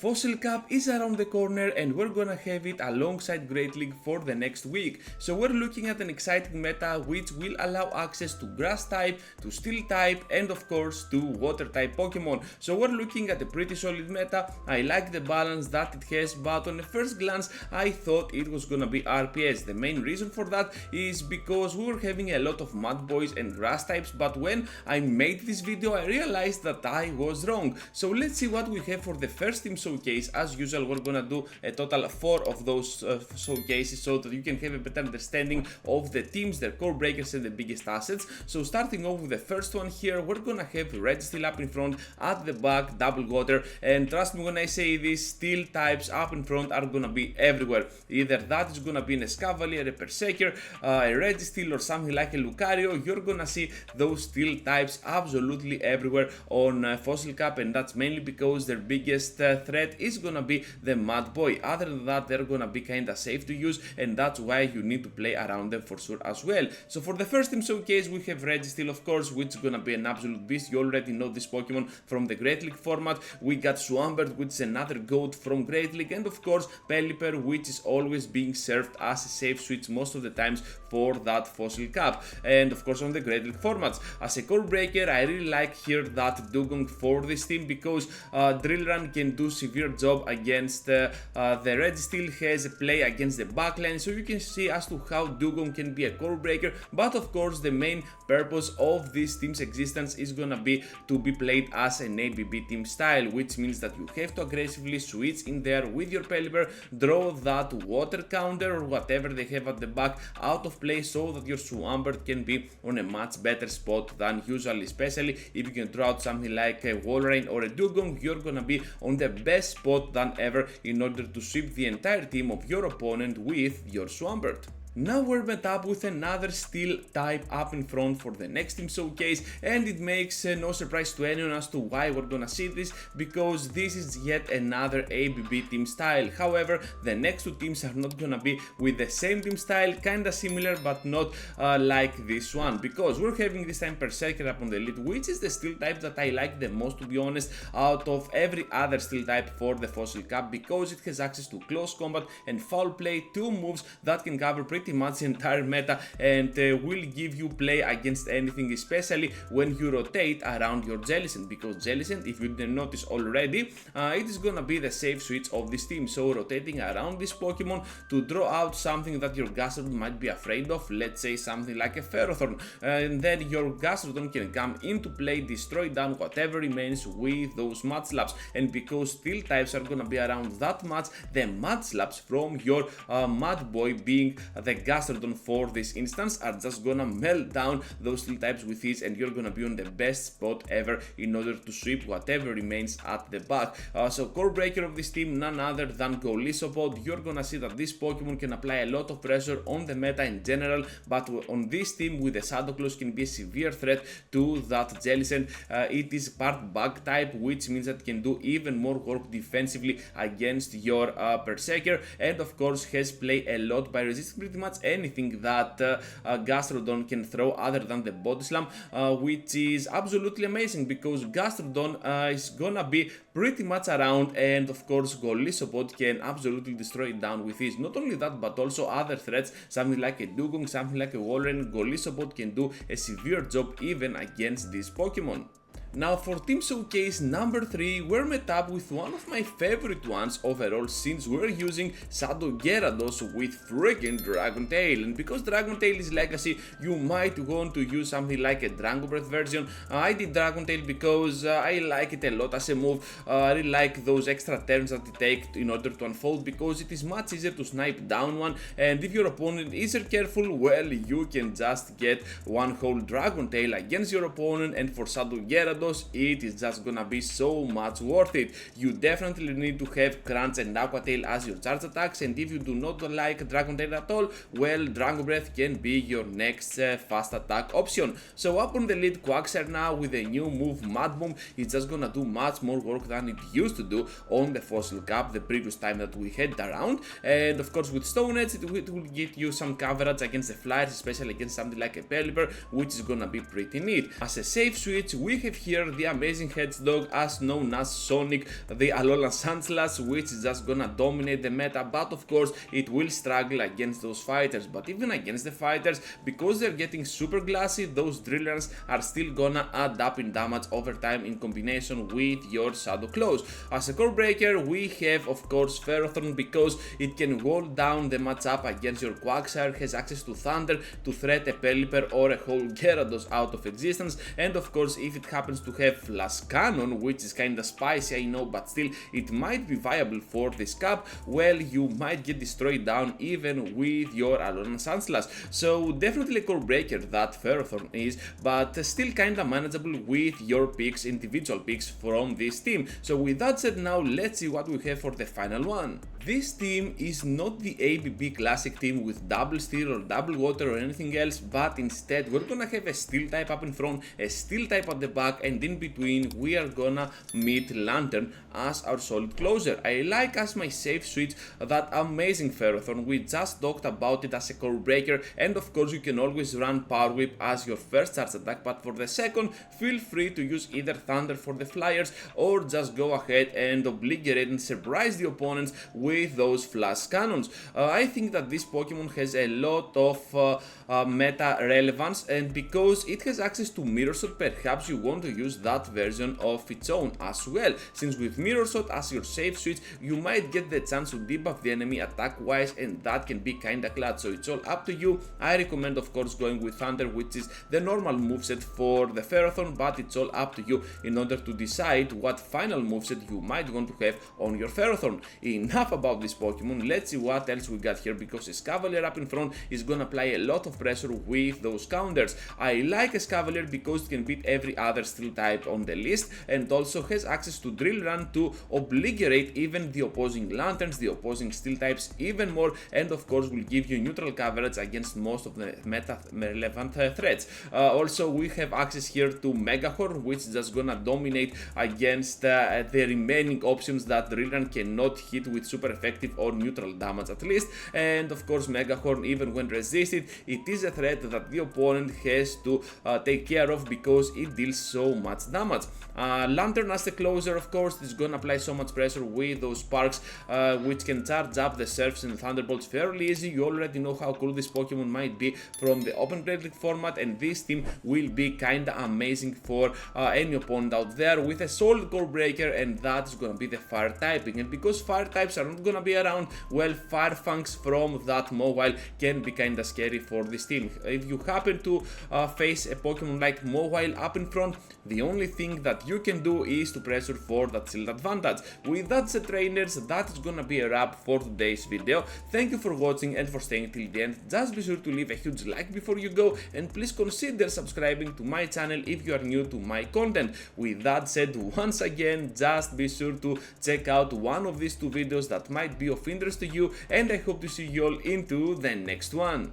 Fossil Cup is around the corner and we're gonna have it alongside Great League for the next week. So we're looking at an exciting meta which will allow access to grass type, to steel type and of course to water type Pokemon. So we're looking at a pretty solid meta. I like the balance that it has, but on a first glance I thought it was gonna be RPS. The main reason for that is because we were having a lot of mudboys and grass types, but when I made this video I realized that I was wrong. So let's see what we have for the first team showcase. As usual, we're gonna do a total of 4 of those showcases so that you can have a better understanding of the teams, their core breakers and the biggest assets. So starting off with the first one here, we're gonna have Registeel up in front, at the back double water, and trust me when I say this, steel types up in front are gonna be everywhere. Either that is gonna be an Escavalier, a Berserker, a Registeel or something like a Lucario. You're gonna see those steel types absolutely everywhere on Fossil Cup, and that's mainly because their biggest threat is gonna be the mudboy. Other than that, they're gonna be kinda safe to use, and that's why you need to play around them for sure as well. So for the first team showcase, we have Registeel, of course, which is gonna be an absolute beast. You already know this Pokemon from the Great League format. We got Swampert, which is another GOAT from Great League, and of course Pelipper, which is always being served as a safe switch most of the times for that Fossil Cup. And of course on the Great League formats, as a core breaker, I really like here that Dugong for this team because Drill Run can do severe job against the Registeel, has a play against the backline, so you can see as to how Dugong can be a core breaker. But of course the main purpose of this team's existence is gonna be to be played as an ABB team style, which means that you have to aggressively switch in there with your Pelipper, draw that water counter or whatever they have at the back out of play so that your Swampert can be on a much better spot than usual, especially if you can draw out something like a Walrein or a Dugong. You're gonna be on the best spot than ever in order to sweep the entire team of your opponent with your Swampert. Now we're met up with another steel type up in front for the next team showcase, and it makes no surprise to anyone as to why we're gonna see this, because this is yet another ABB team style. However, the next two teams are not gonna be with the same team style, kinda similar but not like this one, because we're having this time Berserker up on the lead, which is the steel type that I like the most, to be honest, out of every other steel type for the Fossil Cup, because it has access to close combat and foul play, 2 moves that can cover pretty much the entire meta and will give you play against anything, especially when you rotate around your Jellicent, because Jellicent, if you didn't notice already, it is gonna be the safe switch of this team. So rotating around this Pokemon to draw out something that your Gastrodon might be afraid of, let's say something like a Ferrothorn, and then your Gastrodon can come into play, destroy down whatever remains with those Mud Slaps. And because steel types are gonna be around that much, the Mud Slaps from your Mudboy, being the Gastrodon for this instance, are just gonna melt down those steel types with ease, and you're gonna be on the best spot ever in order to sweep whatever remains at the back. So core breaker of this team, none other than Golisopod. You're gonna see that this Pokemon can apply a lot of pressure on the meta in general, but on this team with the Shadow Claws can be a severe threat to that Jellicent. It is part bug type, which means that it can do even more work defensively against your Berserker, and of course has play a lot by resisting pretty much anything that Gastrodon can throw other than the Body Slam, which is absolutely amazing because Gastrodon is gonna be pretty much around, and of course Golisopod can absolutely destroy it down with ease. Not only that, but also other threats, something like a Dugong, something like a Walrein. Golisopod can do a severe job even against this Pokemon. Now for team showcase number 3, we're met up with one of my favorite ones overall, since we're using Shadow Gyarados with freaking Dragon Tail. And because Dragon Tail is legacy, you might want to use something like a Dragon Breath version. I did Dragon Tail because I like it a lot as a move. I really like those extra turns that it takes in order to unfold, because it is much easier to snipe down one, and if your opponent isn't careful, well, you can just get one whole Dragon Tail against your opponent. And for Shadow Gyarados, it is just gonna be so much worth it. You definitely need to have Crunch and Aqua Tail as your charge attacks, and if you do not like Dragon Tail at all, well, Dragon Breath can be your next fast attack option. So up on the lead, Quagsire now with a new move, Mud Bomb. It's just gonna do much more work than it used to do on the Fossil Cup the previous time that we had around. And of course with Stone Edge, it will get you some coverage against the flyers, especially against something like a Pelipper, which is gonna be pretty neat. As a safe switch, we have here here the amazing hedgehog as known as Sonic, the Alolan Sandslash, which is just gonna dominate the meta, but of course it will struggle against those fighters. But even against the fighters, because they're getting super glassy, those drillers are still gonna add up in damage over time in combination with your Shadow Claws. As a core breaker, we have of course Ferrothorn, because it can hold down the matchup against your Quagsire, has access to Thunder to threat a Pelipper or a whole Gyarados out of existence, and of course if it happens to have Flash Cannon, which is kinda spicy, I know, but still it might be viable for this cup, well, you might get destroyed down even with your Alolan Sandslash. So definitely a core breaker that Ferrothorn is, but still kinda manageable with your picks, individual picks from this team. So with that said, now let's see what we have for the final one. This team is not the ABB classic team with double steel or double water or anything else, but instead we're gonna have a steel type up in front, a steel type at the back, and in between we are gonna meet Lantern as our solid closer. I like as my safe switch that amazing Ferrothorn. We just talked about it as a core breaker, and of course you can always run Power Whip as your first charge attack, but for the second feel free to use either Thunder for the flyers or just go ahead and obligate and surprise the opponents with those flash cannons. I think that this Pokemon has a lot of meta relevance, and because it has access to Mirror Shot, perhaps you want to use that version of its own as well, since with Mirror Shot as your safe switch you might get the chance to debuff the enemy attack wise, and that can be kinda clutch. So it's all up to you. I recommend of course going with Thunder, which is the normal moveset for the Ferrothorn, but it's all up to you in order to decide what final moveset you might want to have on your Ferrothorn. Enough about this Pokemon, let's see what else we got here, because Escavalier up in front is gonna apply a lot of pressure with those counters. I like Escavalier because it can beat every other steel type on the list, and also has access to Drill Run to obligate even the opposing Lanterns, the opposing steel types even more, and of course will give you neutral coverage against most of the meta relevant threats. Also we have access here to Megahorn, which is just gonna dominate against the remaining options that Drill Run cannot hit with super effective or neutral damage at least, and of course Megahorn, even when resisted, it is a threat that the opponent has to take care of because it deals so much damage. Lantern as the closer, of course, is gonna apply so much pressure with those sparks, which can charge up the Surfs and Thunderbolts fairly easy. You already know how cool this Pokemon might be from the Open Great League format, and this team will be kinda amazing for any opponent out there with a solid core breaker, and that's gonna be the fire typing. And because fire types are not gonna be around, well, fire funks from that Mobile can be kinda scary for this team. If you happen to face a Pokemon like Mobile up in front, the only thing that you can do is to pressure for that shield advantage. With that said, trainers, that is gonna be a wrap for today's video. Thank you for watching and for staying till the end. Just be sure to leave a huge like before you go, and please consider subscribing to my channel if you are new to my content. With that said, once again, just be sure to check out one of these two videos that might be of interest to you, and I hope to see you all into the next one.